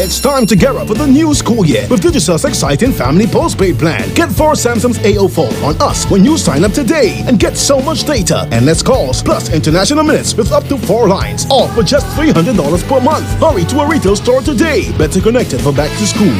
It's time to gear up for the new school year with Digicel's exciting family postpaid plan. Get 4 Samsung's AO phone on us when you sign up today and get so much data, endless calls, plus international minutes with up to 4 lines, all for just $300 per month. Hurry to a retail store today. Better connected for back to school.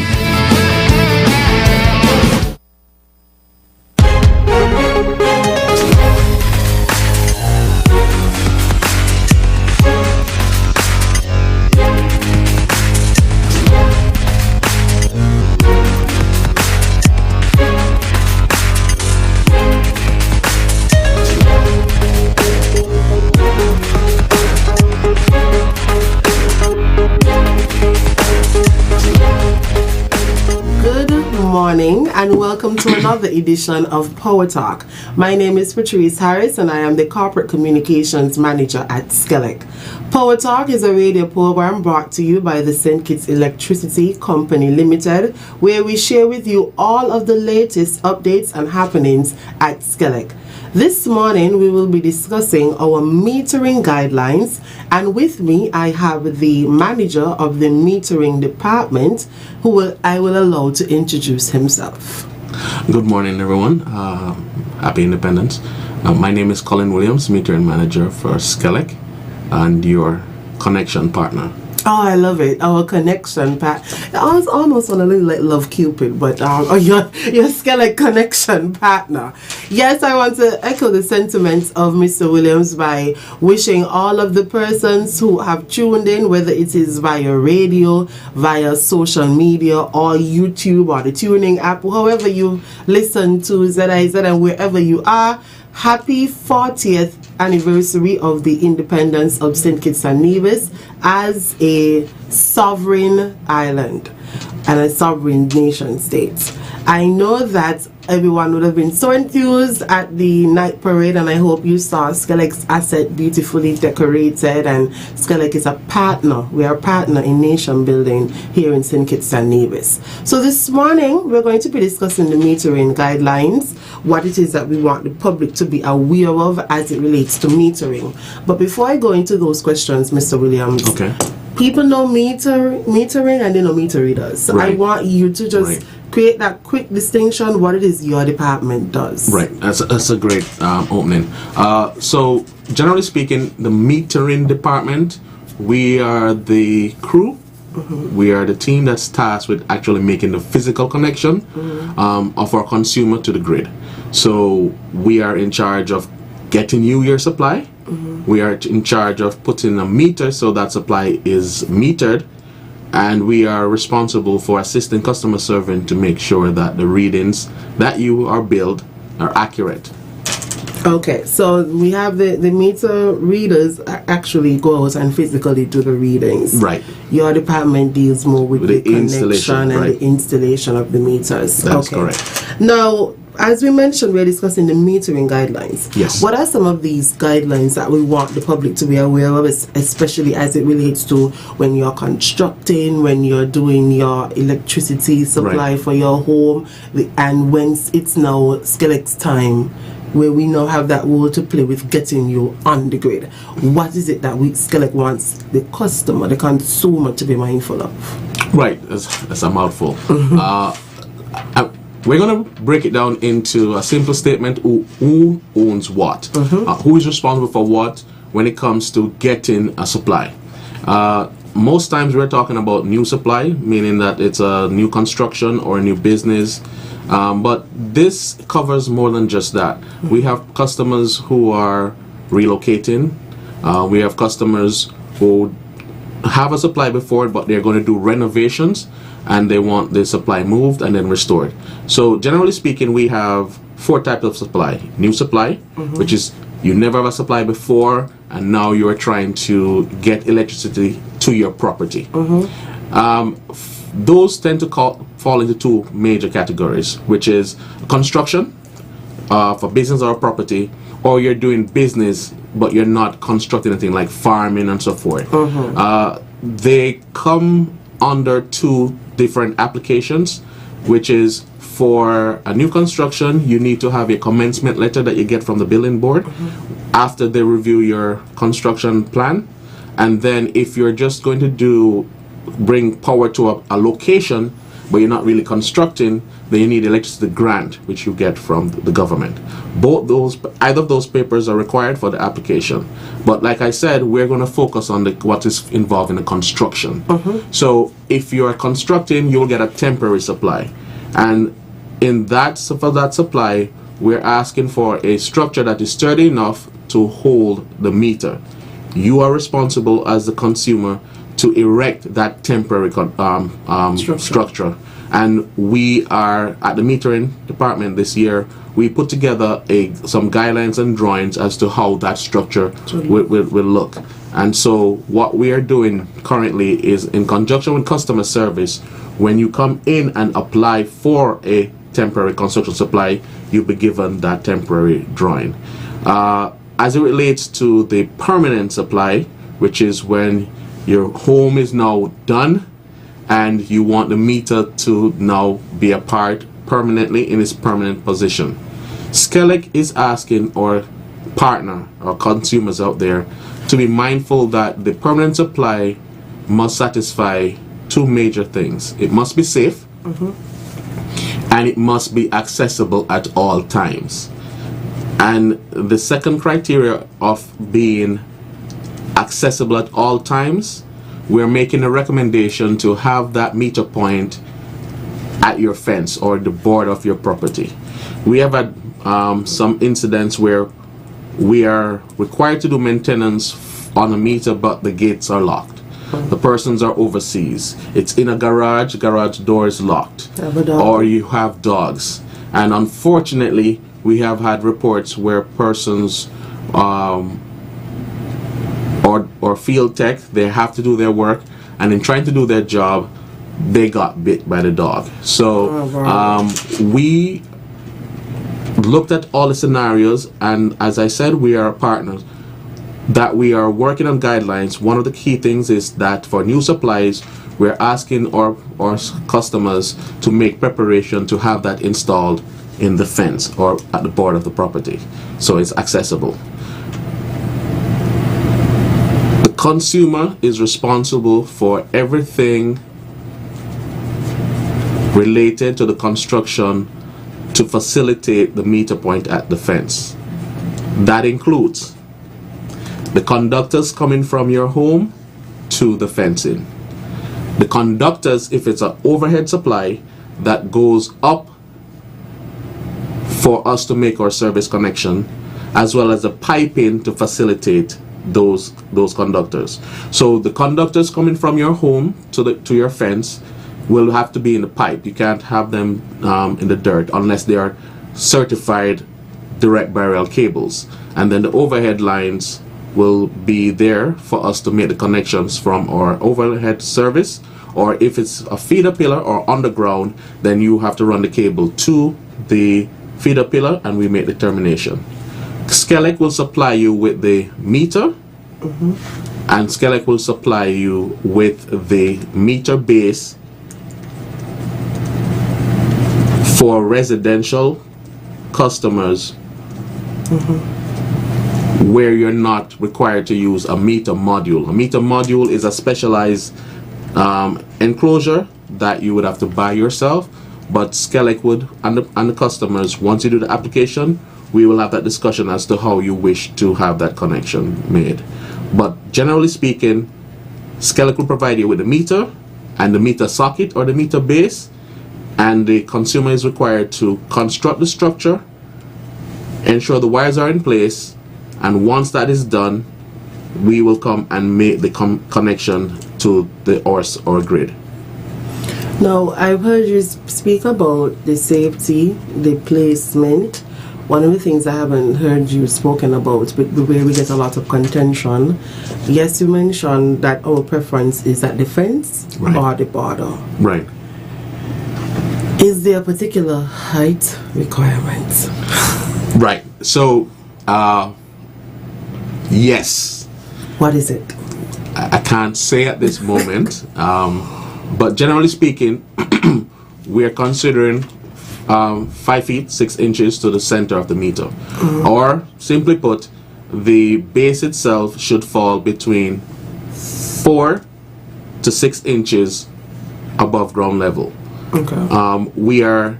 And welcome to another edition of Power Talk. My name is Patrice Harris and I am the Corporate Communications Manager at SKELEC. Power Talk is a radio program brought to you by the St. Kitts Electricity Company Limited, where we share with you all of the latest updates and happenings at SKELEC. This morning we will be discussing our metering guidelines, and with me I have the manager of the metering department who I will allow to introduce himself. Good morning everyone, happy Independence. My name is Colin Williams, metering manager for SKELEC and your connection partner. Oh, I love it. Our connection, Pat. I was almost on a little like Love Cupid, but your SKELEC connection partner. Yes, I want to echo the sentiments of Mr. Williams by wishing all of the persons who have tuned in, whether it is via radio, via social media, or YouTube, or the tuning app, however you listen to ZIZ and wherever you are, happy 40th anniversary of the independence of St. Kitts and Nevis as a sovereign island and a sovereign nation state. I know that everyone would have been so enthused at the night parade, and I hope you saw SKELEC's asset beautifully decorated, and SKELEC is a partner. We are a partner in nation building here in St. Kitts and Nevis. So this morning we're going to be discussing the metering guidelines, what it is that we want the public to be aware of as it relates to metering. But before I go into those questions, Mr. Williams, okay. People know metering and they know meter readers. So right. I want you to just create that quick distinction what it is your department does. Right, that's a great opening. So generally speaking, the metering department, we are the crew. Mm-hmm. We are the team that's tasked with actually making the physical connection of our consumer to the grid. So we are in charge of getting you your supply. Mm-hmm. We are in charge of putting a meter so that supply is metered, and we are responsible for assisting customer serving to make sure that the readings that you are billed are accurate. Okay, so we have the meter readers actually go out and physically do the readings. Right. Your department deals more with the connection and right. the installation of the meters. That's correct. Now, as we mentioned, we're discussing the metering guidelines. Yes. What are some of these guidelines that we want the public to be aware of, especially as it relates to when you're constructing, when you're doing your electricity supply for your home, and when it's now SKELEC's time, where we now have that role to play with getting you on the grid? What is it that SKELEC wants the customer, the consumer, to be mindful of? Right, that's a mouthful. We're going to break it down into a simple statement: who owns what, who is responsible for what when it comes to getting a supply. Most times we're talking about new supply, meaning that it's a new construction or a new business, but this covers more than just that. We have customers who are relocating. We have customers who have a supply before, but they're going to do renovations and they want the supply moved and then restored. So generally speaking, we have 4 types of supply. New supply, which is you never have a supply before and now you're trying to get electricity to your property. Those tend to fall into 2 major categories, which is construction for business or property, or you're doing business but you're not constructing anything like farming and so forth. They come under 2 different applications, which is for a new construction, you need to have a commencement letter that you get from the building board after they review your construction plan. And then if you're just going to do bring power to a location, but you're not really constructing, then you need electricity grant, which you get from the government. Either of those papers are required for the application. But like I said, we're going to focus on what is involved in the construction. So if you are constructing, you'll get a temporary supply. And for that supply, we're asking for a structure that is sturdy enough to hold the meter. You are responsible as the consumer to erect that temporary structure. And we are at the metering department this year. We put together some guidelines and drawings as to how that structure will look. And so what we are doing currently is, in conjunction with customer service, when you come in and apply for a temporary construction supply, you'll be given that temporary drawing. As it relates to the permanent supply, which is when your home is now done and you want the meter to now be apart permanently in its permanent position, SKELEC is asking our partner or consumers out there to be mindful that the permanent supply must satisfy two major things. It must be safe, and it must be accessible at all times. And the second criteria of being accessible at all times, we're making a recommendation to have that meter point at your fence or the border of your property. We have had some incidents where we are required to do maintenance on a meter, but the gates are locked. The persons are overseas. It's in a garage door is locked. Or you have dogs. And unfortunately, we have had reports where persons or field tech, they have to do their work, and in trying to do their job, they got bit by the dog. So we looked at all the scenarios, and as I said, we are partners that we are working on guidelines. One of the key things is that for new supplies, we're asking our customers to make preparation to have that installed in the fence or at the border of the property, so it's accessible. The consumer is responsible for everything related to the construction to facilitate the meter point at the fence. That includes the conductors coming from your home to the fencing. The conductors, if it's an overhead supply that goes up for us to make our service connection, as well as the piping to facilitate those conductors. So the conductors coming from your home to your fence will have to be in the pipe. You can't have them in the dirt unless they are certified direct burial cables. And then the overhead lines will be there for us to make the connections from our overhead service, or if it's a feeder pillar or underground, then you have to run the cable to the feeder pillar and we make the termination. SKELEC will supply you with the meter, and SKELEC will supply you with the meter base for residential customers, where you're not required to use a meter module. A meter module is a specialized enclosure that you would have to buy yourself, but SKELEC would, and the customers, once you do the application, we will have that discussion as to how you wish to have that connection made. But generally speaking, SKELEC will provide you with the meter and the meter socket or the meter base, and the consumer is required to construct the structure, ensure the wires are in place, and once that is done, we will come and make the connection to the or grid. Now, I've heard you speak about the safety, the placement. One of the things I haven't heard you spoken about, but the way we get a lot of contention. Yes, you mentioned that our preference is at the fence or the border. Right. Is there a particular height requirement? Right. So, yes. What is it? I can't say at this moment, but generally speaking, we are considering 5 feet 6 inches to the center of the meter, or simply put, the base itself should fall between 4 to 6 inches above ground level. Okay. We are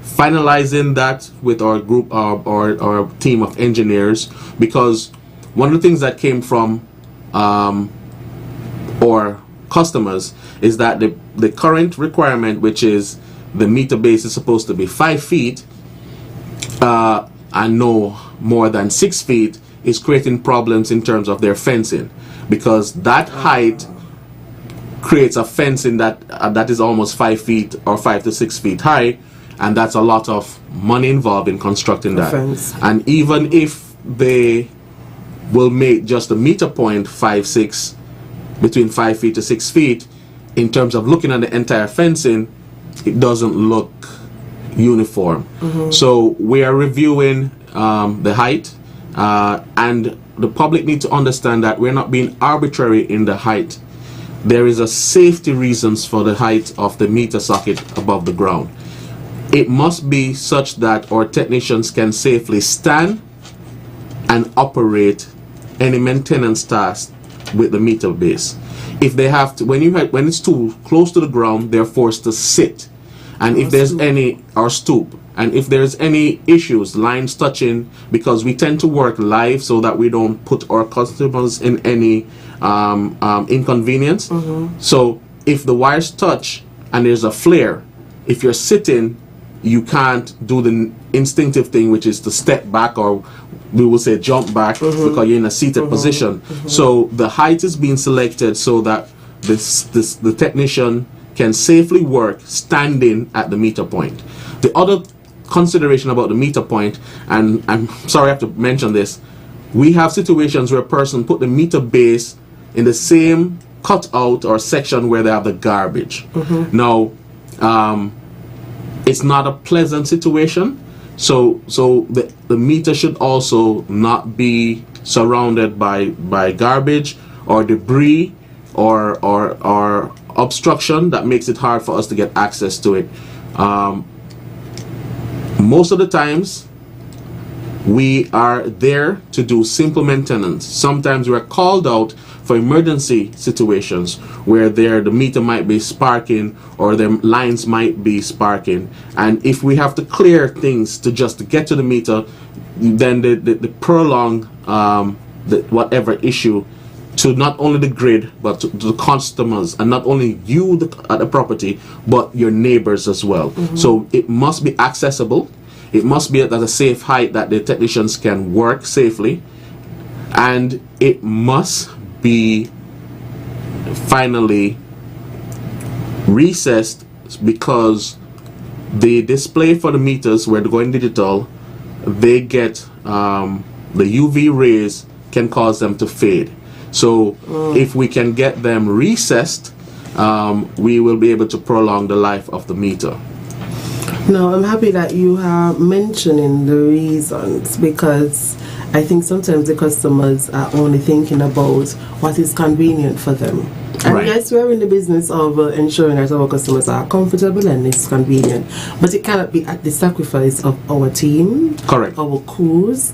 finalizing that with our group, our team of engineers, because one of the things that came from our customers is that the current requirement, which is the meter base is supposed to be 5 feet and no more than 6 feet, is creating problems in terms of their fencing, because that height creates a fencing that is almost 5 feet or 5 to 6 feet high, and that's a lot of money involved in constructing that. Fence. And even if they will make just a meter point 5-6, between 5 feet to 6 feet, in terms of looking at the entire fencing, it doesn't look uniform. So we are reviewing the height, and the public need to understand that we're not being arbitrary in the height. There is a safety reasons for the height of the meter socket above the ground. It must be such that our technicians can safely stand and operate any maintenance task with the meter base. If they have to, when it's too close to the ground, they're forced to sit. And if there's any, or stoop, and if there's any issues, lines touching, because we tend to work live so that we don't put our customers in any inconvenience. So if the wires touch and there's a flare, if you're sitting, you can't do the instinctive thing, which is to step back, or we will say jump back, because you're in a seated position. So the height is being selected so that the technician can safely work standing at the meter point. The other consideration about the meter point, and I'm sorry I have to mention this, we have situations where a person put the meter base in the same cutout or section where they have the garbage. Now, it's not a pleasant situation, so the meter should also not be surrounded by garbage or debris or obstruction that makes it hard for us to get access to it. Most of the times we are there to do simple maintenance. Sometimes we're called out for emergency situations where the meter might be sparking or the lines might be sparking, and if we have to clear things to just get to the meter, then the prolong whatever issue to not only the grid but to the customers, and not only you at the property but your neighbors as well. So it must be accessible, it must be at a safe height that the technicians can work safely, and it must be finally recessed, because the display for the meters, where they're going digital, they get the UV rays can cause them to fade. So if we can get them recessed, we will be able to prolong the life of the meter. No, I'm happy that you are mentioning the reasons, because I think sometimes the customers are only thinking about what is convenient for them. And yes, we're in the business of ensuring that our customers are comfortable and it's convenient, but it cannot be at the sacrifice of our team, correct, our crews,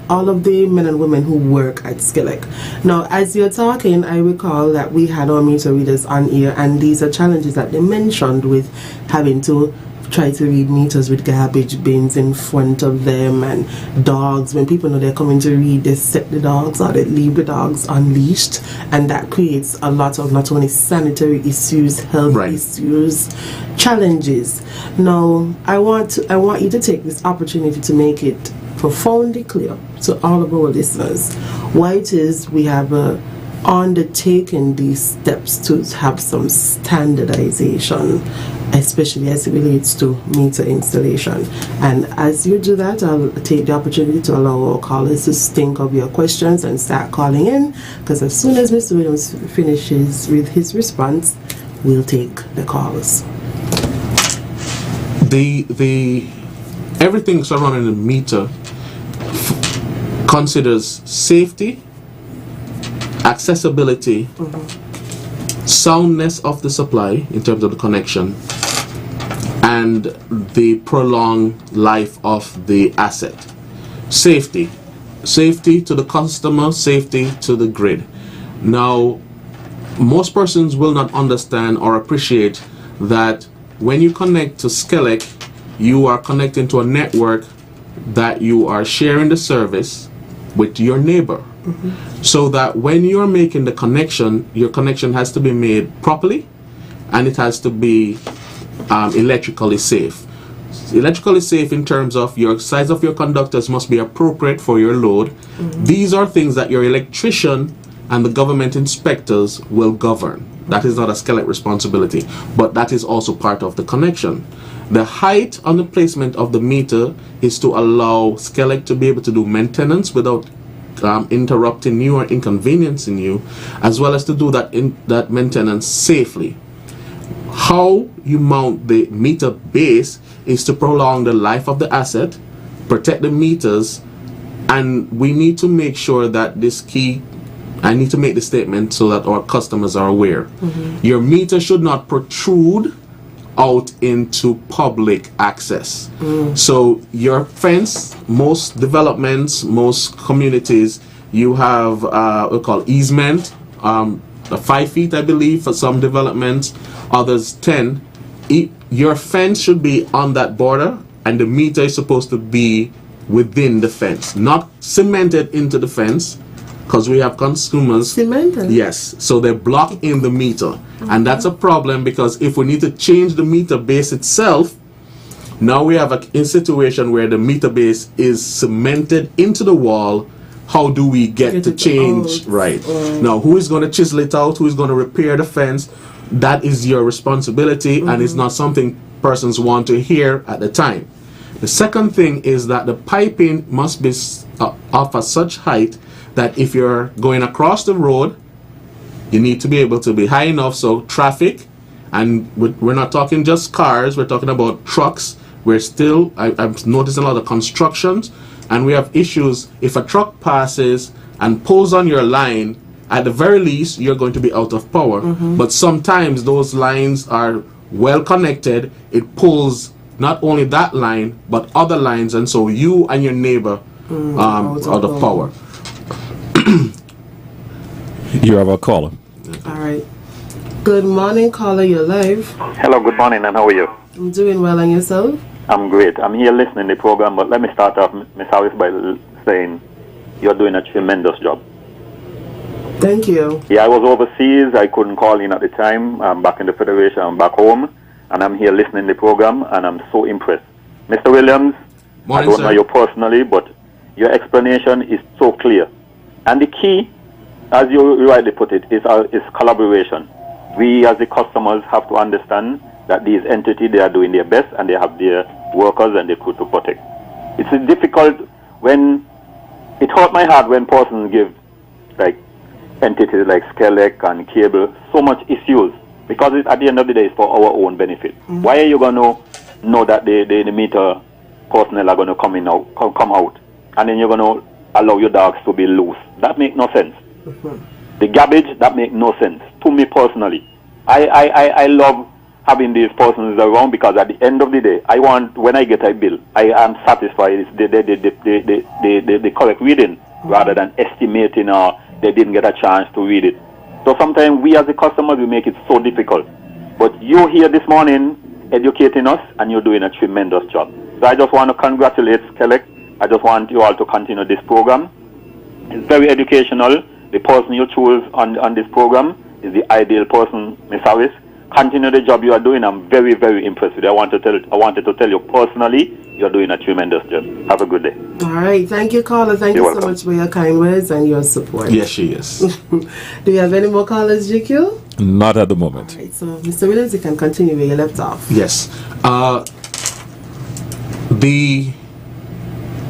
all of the men and women who work at SKELEC. Now, as you're talking, I recall that we had our meter readers on here, and these are challenges that they mentioned with having to try to read meters with garbage bins in front of them, and dogs. When people know they're coming to read, they set the dogs or they leave the dogs unleashed, and that creates a lot of not only sanitary issues, health issues, challenges. Now, I want you to take this opportunity to make it profoundly clear to all of our listeners why it is we have undertaken these steps to have some standardization, especially as it relates to meter installation. And as you do that, I'll take the opportunity to allow our callers to think of your questions and start calling in, because as soon as Mr. Williams finishes with his response, we'll take the calls. Everything surrounding the meter considers safety, accessibility, soundness of the supply in terms of the connection, and the prolonged life of the asset. Safety to the customer, safety to the grid. Now, most persons will not understand or appreciate that when you connect to SKELEC, you are connecting to a network that you are sharing the service with your neighbor. So that when you're making the connection, your connection has to be made properly, and it has to be electrically safe. Electrically safe in terms of your size of your conductors must be appropriate for your load. These are things that your electrician and the government inspectors will govern. That is not a SKELEC responsibility, but that is also part of the connection. The height on the placement of the meter is to allow SKELEC to be able to do maintenance without interrupting you or inconveniencing you, as well as to do that maintenance safely. How you mount the meter base is to prolong the life of the asset, protect the meters, and we need to make sure that this key, I need to make the statement so that our customers are aware. Your meter should not protrude out into public access. So your fence, most developments, most communities, you have what we call easement, 5 feet I believe for some developments, others 10. Your fence should be on that border, and the meter is supposed to be within the fence, not cemented into the fence, because we have consumers. Cemented? Yes, so they block in the meter, and that's a problem, because if we need to change the meter base itself, now we have a situation where the meter base is cemented into the wall. How do we get to change? Right. Now, who is going to chisel it out? Who is going to repair the fence? That is your responsibility, and it's not something persons want to hear at the time. The second thing is that the piping must be of a such height that if you're going across the road, you need to be able to be high enough so traffic, and we're not talking just cars, we're talking about trucks. We're still, I've noticed a lot of constructions, and we have issues. If a truck passes and pulls on your line, at the very least, you're going to be out of power. But sometimes those lines are well connected. It pulls not only that line, but other lines, and so you and your neighbor out of power. You have a caller. All right. Good morning, caller. You're live. Hello, good morning, and how are you? I'm doing well, and yourself? I'm great. I'm here listening to the program, but let me start off, Ms. Harris, by saying you're doing a tremendous job. Thank you. Yeah, I was overseas. I couldn't call in at the time. I'm back in the Federation. I'm back home, and I'm here listening to the program, and I'm so impressed. Mr. Williams, Morning, I don't know sir. you personally, but your explanation is so clear. And the key, as you rightly put it, is collaboration. We, as the customers, have to understand that these entities, they are doing their best, and they have their workers and their crew to protect. It's difficult when, it hurt my heart when persons give, like, entities like SKELEC and cable so much issues, because at the end of the day it's for our own benefit. Why are you going to know that the meter personnel are going to come out, and then you're going to allow your dogs to be loose? That makes no sense. The garbage, that makes no sense to me personally. I love having these persons around, because at the end of the day, I want, when I get a bill, I am satisfied it's the correct reading, rather than estimating or they didn't get a chance to read it. So sometimes we as the customers, we make it so difficult. But you're here this morning educating us, and you're doing a tremendous job. So I just want to congratulate SKELEC. I just want you all to continue this program. It's very educational. The person you choose on this program is the ideal person, Ms. Harris. Continue the job you are doing. I'm very, very impressed with you. I wanted to tell you personally, you're doing a tremendous job. Have a good day. All right. Thank you, caller. Thank You're you so welcome. much for your kind words and your support. Yes, she is. Do you have any more callers, GQ? Not at the moment. All right. So, Mr. Williams, you can continue where you left off. Yes.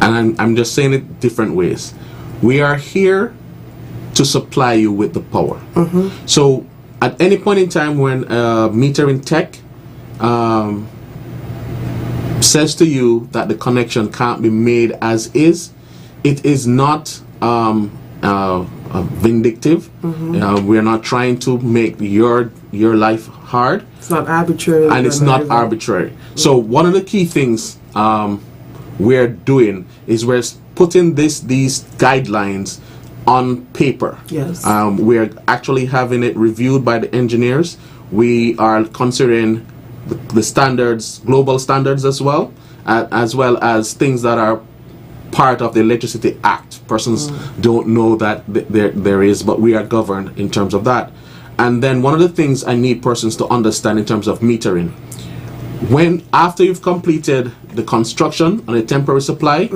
And I'm just saying it different ways. We are here to supply you with the power. So at any point in time when metering tech says to you that the connection can't be made as is, it is not vindictive. We're not trying to make your life hard. It's not arbitrary. And it's not arbitrary. So one of the key things we're doing is we're putting these guidelines on paper. Yes. We're actually having it reviewed by the engineers. We are considering the standards, global standards as well as things that are part of the Electricity Act. Persons don't know that there is, but we are governed in terms of that. And then one of the things I need persons to understand in terms of metering, after you've completed the construction on a temporary supply,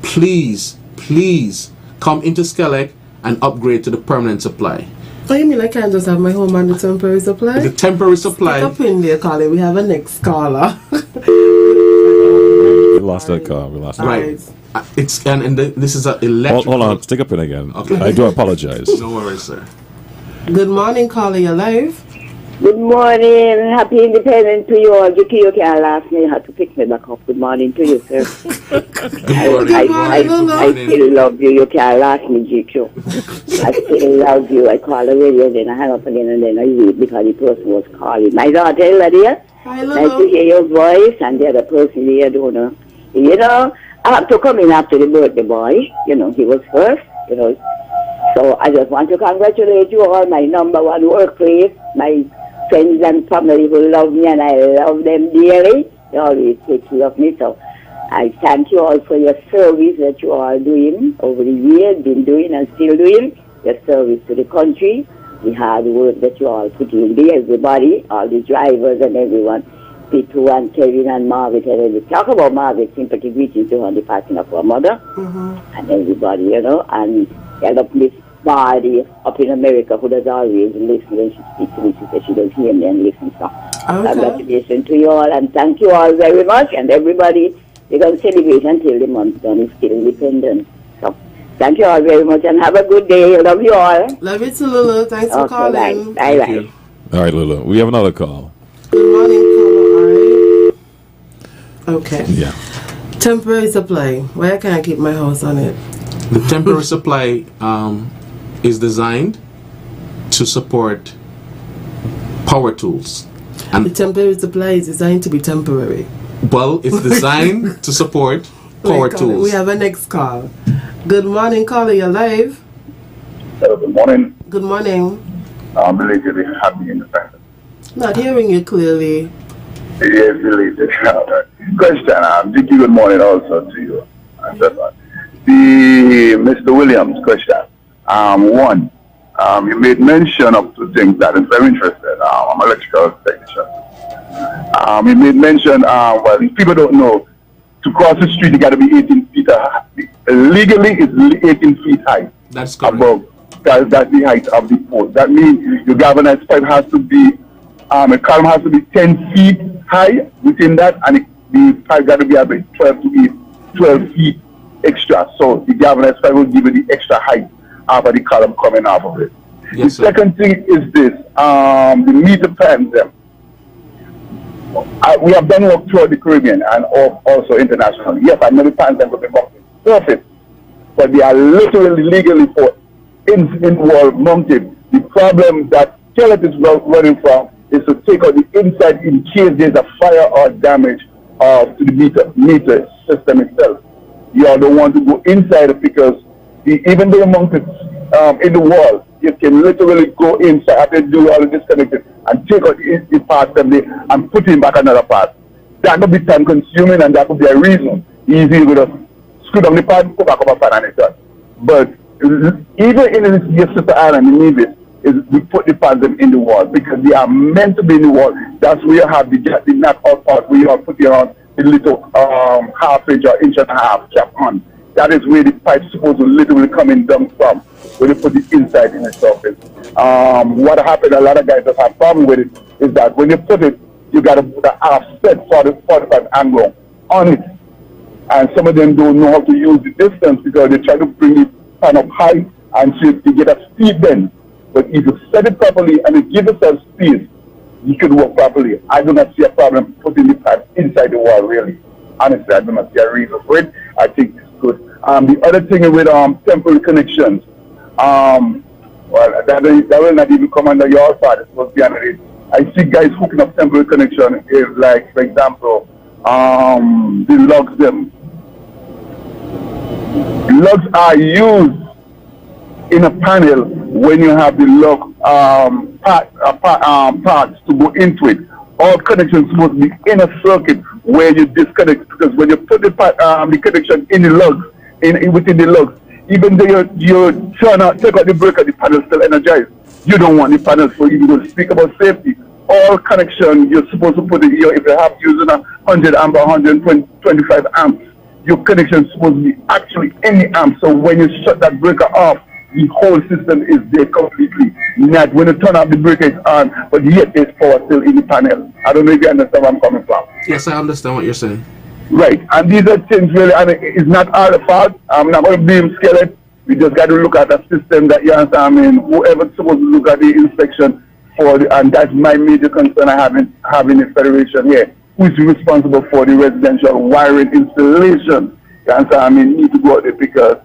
please come into SKELEC and upgrade to the permanent supply. Oh, you mean I can't just have my home on the temporary supply? The temporary supply. Stick up in there, Colin. We have a next caller. We lost that call. We lost that. Right. This is an electrical. Hold on. Stick up in again. Okay. I do apologize. No worries, sir. Good morning, caller. You're live. Good morning. Happy Independence to you all. You can't ask me how to pick me back up. Good morning to you, sir. I still love you. You can't ask me, GQ. I still love you. I call the radio, then I hang up again, and then I leave because the person was calling. My daughter, Lydia. Hi, Nice to hear your voice, and the other person there, don't know. You know, I have to come in after the birthday boy. You know, he was first, you know. So I just want to congratulate you all, my number one workplace, my friends and family who love me, and I love them dearly. They always take care of me. So I thank you all for your service that you are doing over the years, been doing and still doing, your service to the country, the hard work that you all put in there, everybody, all the drivers and everyone, Pitu and Kevin and Margaret, and we talk about Margaret, sympathy greetings to her on the passing of her mother, and everybody, you know, and I love Miss Body up in America who does always listen when she speaks to me. She says she does hear me and listen. So congratulations to you all, and thank you all very much, and everybody, they're going to celebrate until the month done is still independent. So thank you all very much, and have a good day. Love you all. Love you too, Lulu. Thanks for calling. Bye. All right, Lulu. We have another call. Good morning, caller. All right. Okay. Yeah. Temporary supply. Why can't I keep my house on it? The temporary supply is designed to support power tools. And The temporary supply is designed to be temporary. well, it's designed to support power Wait, caller, tools. we have a next call. Good morning, caller. You're live. Good morning. Good morning. I'm belated happy independence. Not hearing you clearly. Yes, belated. Question, good morning also to you. Mr. Williams, question. One, you made mention of two things that is very interesting. I'm an electrical technician. You made mention, well, if people don't know, to cross the street, you got to be 18 feet high. Legally, it's 18 feet high. That's correct. Above. That's the height of the post. That means your galvanized pipe has to be, a column has to be 10 feet high within that, and the pipe got to be about 12 feet extra. So the galvanized pipe will give you the extra height after the column coming off of it. Yes, the second thing is this, the meter pans them. We have done work throughout the Caribbean and also internationally. Yes, I know the pans them will be perfect, but they are literally legally for in-wall mounted. The problem that SKELEC is running from is to take out the inside in case there's a fire or damage to the meter system itself. You don't want to go inside it because even though you're mounted in the wall, you can literally go inside after you do all the disconnected and take out the part assembly and put in back another part. That could be time consuming, and that could be a reason. Easy with a screw down the part, go back up a fan and it's done. But even in your sister island, you need it, is we put the pads in the wall because they are meant to be in the wall. That's where you have the knockout part where you are putting on the little half-inch or inch and a half cap on. That is where the pipe is supposed to literally coming down from, where they put it inside in the surface. What happened, a lot of guys that have problem with it, is that when you put it, you got to put an offset 45 angle on it. And some of them don't know how to use the distance because they try to bring it kind of high and so you get a speed bend. But if you set it properly and you give yourself space, you could work properly. I do not see a problem putting the pipe inside the wall, really. Honestly, I do not see a reason for it. I think it's good. The other thing with temporary connections, well, that will not even come under your part. It's supposed to be under it. I see guys hooking up temporary connection, is like, for example, the logs them. Logs are used in a panel when you have the lock parts to go into it. All connections supposed to be in a circuit where you disconnect, because when you put the connection in the lugs, within the lugs, even though you take out the breaker, the panel still energized. You don't want the panel, so you will speak about safety. All connection you're supposed to put it here. If you have using 100 amp or 125 amps, your connection is supposed to be actually in the amp. So when you shut that breaker off, the whole system is there completely. Not when you turn off the breaker, it's on, but yet there's power still in the panel. I don't know if you understand where I'm coming from. Yes, I understand what you're saying. Right, and these are things really, and it's not our fault. I'm not going to blame SKELEC. We just got to look at the system that you understand. I mean, whoever's supposed to look at the inspection for the, and that's my major concern I have in having a federation here. Who is responsible for the residential wiring installation? You understand? I mean, need to go out there because,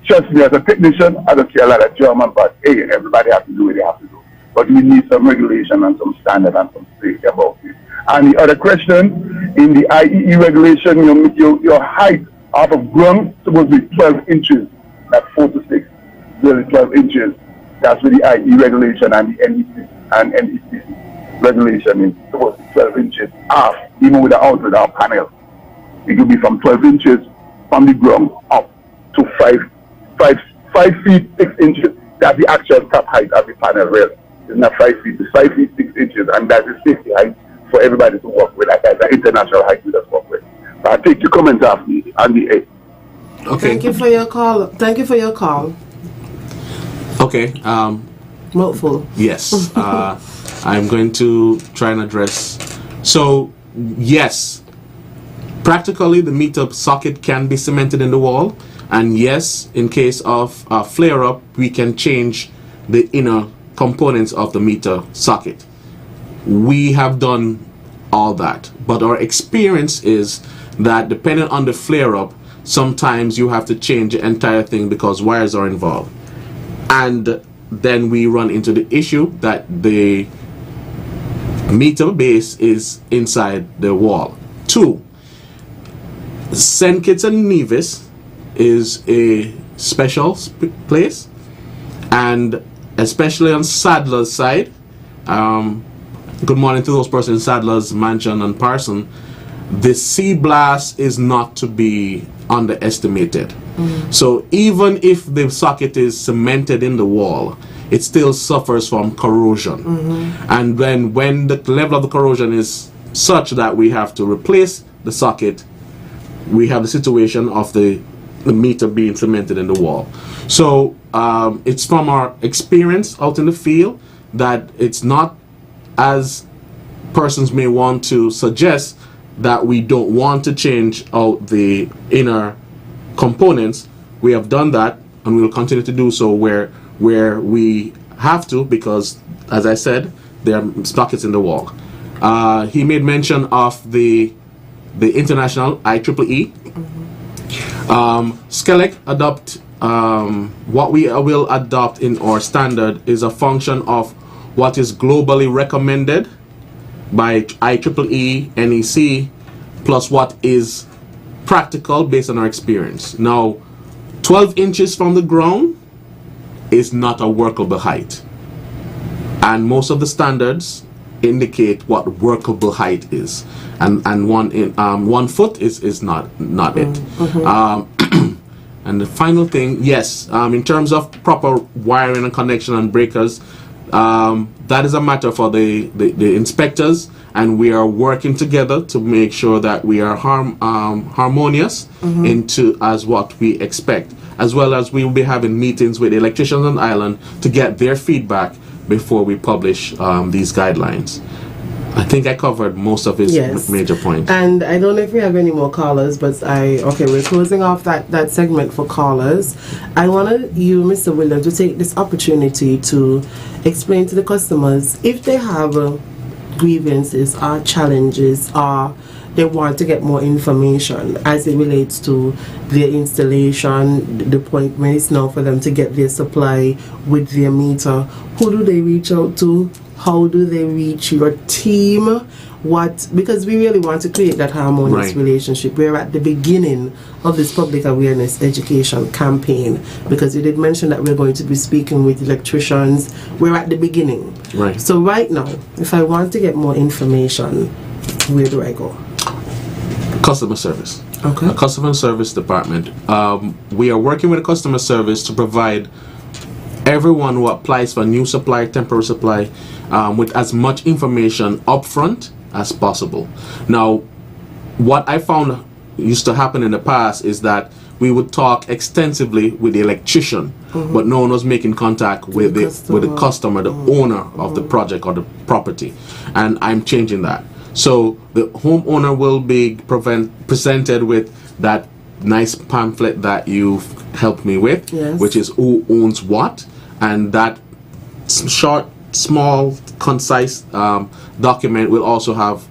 trust me, as a technician, I don't care a lot of German, but hey, everybody has to do what they have to do. But we need some regulation and some standard and some safety about it. And the other question, in the IEE regulation, your height off of ground is supposed to be 12 inches, not 4 to 6, really 12 inches. That's with the IEE regulation and the NEC regulation is supposed to be 12 inches off, even with the outlet or panel. It could be from 12 inches from the ground up to 5 feet 6 inches. That's the actual top height of the panel rail. It's not 5 feet, it's 5 feet 6 inches, and that's the safety height for everybody to work with. That's the international height we just work with. But I'll take your comments off on the A. Okay. Thank you for your call. Thank you for your call. Okay. Mouthful. Yes. I'm going to try and address. So, yes, practically the meter socket can be cemented in the wall. And yes, in case of flare-up, we can change the inner components of the meter socket. We have done all that, but our experience is that depending on the flare-up, sometimes you have to change the entire thing because wires are involved. And then we run into the issue that the meter base is inside the wall. 2, St. Kitts and Nevis is a special place, and especially on Sadler's side, good morning to those persons in Sadler's, Mansion and Parson, the sea blast is not to be underestimated. So even if the socket is cemented in the wall, it still suffers from corrosion. And then when the level of the corrosion is such that we have to replace the socket, we have the situation of the meter being cemented in the wall. So it's from our experience out in the field that it's not, as persons may want to suggest, that we don't want to change out the inner components. We have done that and we will continue to do so where we have to, because as I said, there are sockets in the wall. He made mention of the international IEEE. SKELEC adopt what we will adopt in our standard is a function of what is globally recommended by IEEE, NEC, plus what is practical based on our experience. Now, 12 inches from the ground is not a workable height, and most of the standards indicate what workable height is, and 1 foot is not it. And the final thing, yes, in terms of proper wiring and connection and breakers, that is a matter for the inspectors, and we are working together to make sure that we are harmonious into as what we expect, as well as we will be having meetings with electricians on the island to get their feedback before we publish these guidelines. I think I covered most of his major points. And I don't know if we have any more callers, but we're closing off that segment for callers. I want you, Mr. Williams, to take this opportunity to explain to the customers if they have grievances or challenges or they want to get more information as it relates to their installation, the point when it's now for them to get their supply with their meter. Who do they reach out to? how do they reach your team? Because we really want to create that harmonious relationship. We're at the beginning of this public awareness education campaign, because you did mention that we're going to be speaking with electricians. We're at the beginning. Right. So right now, if I want to get more information, where do I go? Customer service. Okay. A customer service department. We are working with a customer service to provide everyone who applies for new supply, temporary supply, with as much information upfront as possible. Now, what I found used to happen in the past is that we would talk extensively with the electrician, but no one was making contact with the customer, the owner of the project or the property. And I'm changing that. So the homeowner will be presented with that nice pamphlet that you've helped me with, which is who owns what, and that short, small, concise document will also have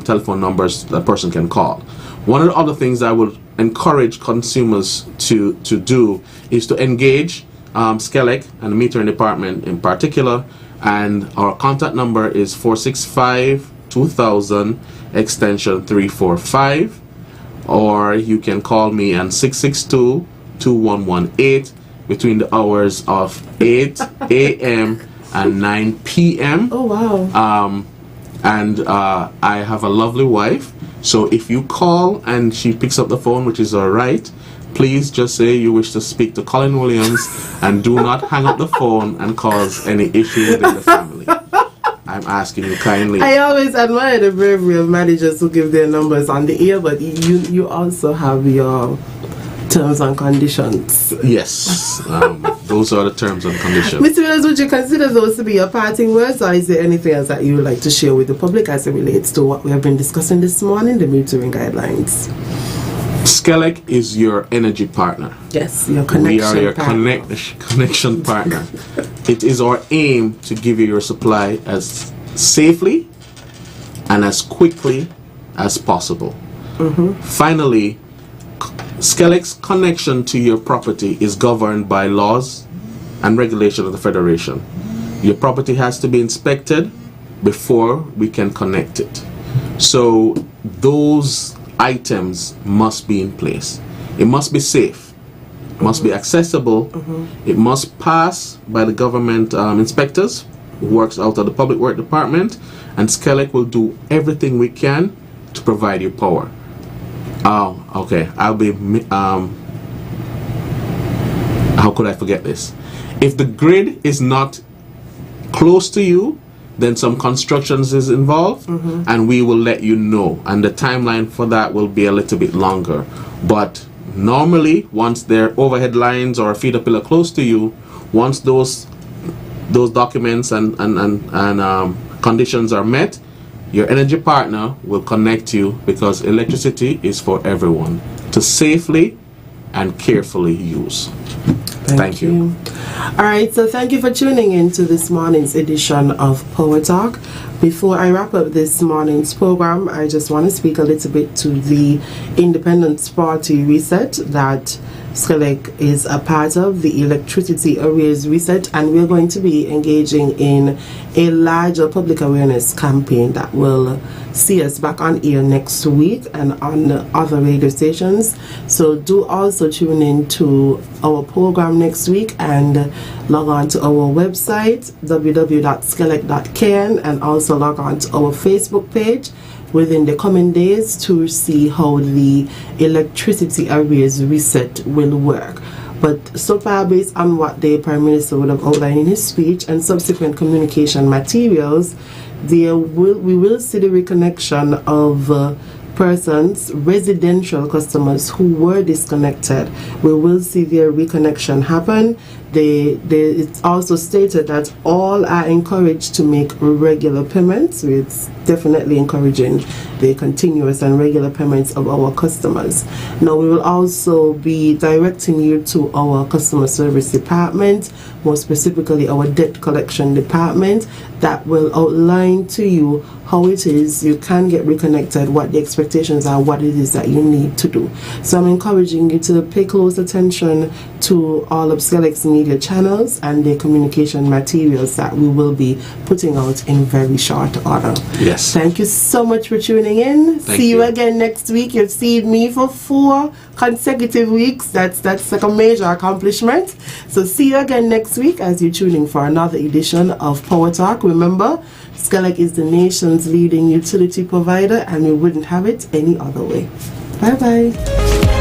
telephone numbers that person can call. One of the other things I would encourage consumers to do is to engage SKELEC and the metering department in particular, and our contact number is 465-2000 extension 345, or you can call me on 662-2118 between the hours of 8 a.m. and 9 p.m. Oh wow. I have a lovely wife, so if you call and she picks up the phone, which is alright, please just say you wish to speak to Colin Williams and do not hang up the phone and cause any issue within the family. I'm asking you kindly. I always admire the bravery of managers who give their numbers on the air, but you also have your terms and conditions. Yes, those are the terms and conditions. Mr. Williams, would you consider those to be your parting words, or is there anything else that you would like to share with the public as it relates to what we have been discussing this morning, the metering guidelines? SKELEC is your energy partner. Yes, your connection We are your partner. connection partner. It is our aim to give you your supply as safely and as quickly as possible. Finally, SKELEC's connection to your property is governed by laws and regulation of the Federation. Your property has to be inspected before we can connect it. So those items must be in place. It must be safe, it must be accessible, it must pass by the government inspectors who works out of the Public Works Department, and SKELEC will do everything we can to provide you power. Okay, I'll be how could I forget this? If the grid is not close to you, then some constructions is involved, and we will let you know, and the timeline for that will be a little bit longer. But normally, once there are overhead lines or a feeder pillar close to you, once those documents and conditions are met, your energy partner will connect you, because electricity is for everyone to safely and carefully use. Thank you. All right, so thank you for tuning in to this morning's edition of Power Talk. Before I wrap up this morning's program, I just want to speak a little bit to the Independence Party reset that SKELEC is a part of, the electricity arrears reset, and we're going to be engaging in a larger public awareness campaign that will see us back on air next week and on other radio stations. So do also tune in to our program next week and log on to our website www.skelec.can, and also log on to our Facebook page within the coming days to see how the electricity arrears reset will work. But so far, based on what the Prime Minister would have outlined in his speech and subsequent communication materials, we will see the reconnection of persons, residential customers who were disconnected. We will see their reconnection happen. It's also stated that all are encouraged to make regular payments. It's definitely encouraging the continuous and regular payments of our customers. Now, we will also be directing you to our customer service department, more specifically our debt collection department, that will outline to you how it is you can get reconnected, what the expectations are, what it is that you need to do. So I'm encouraging you to pay close attention to all of SKELEC's media channels and their communication materials that we will be putting out in very short order. Yes. Thank you so much for tuning in. See you again next week. You've seen me for 4 consecutive weeks. That's like a major accomplishment. So see you again next week as you're tuning for another edition of Power Talk. Remember, SKELEC is the nation's leading utility provider, and we wouldn't have it any other way. Bye-bye.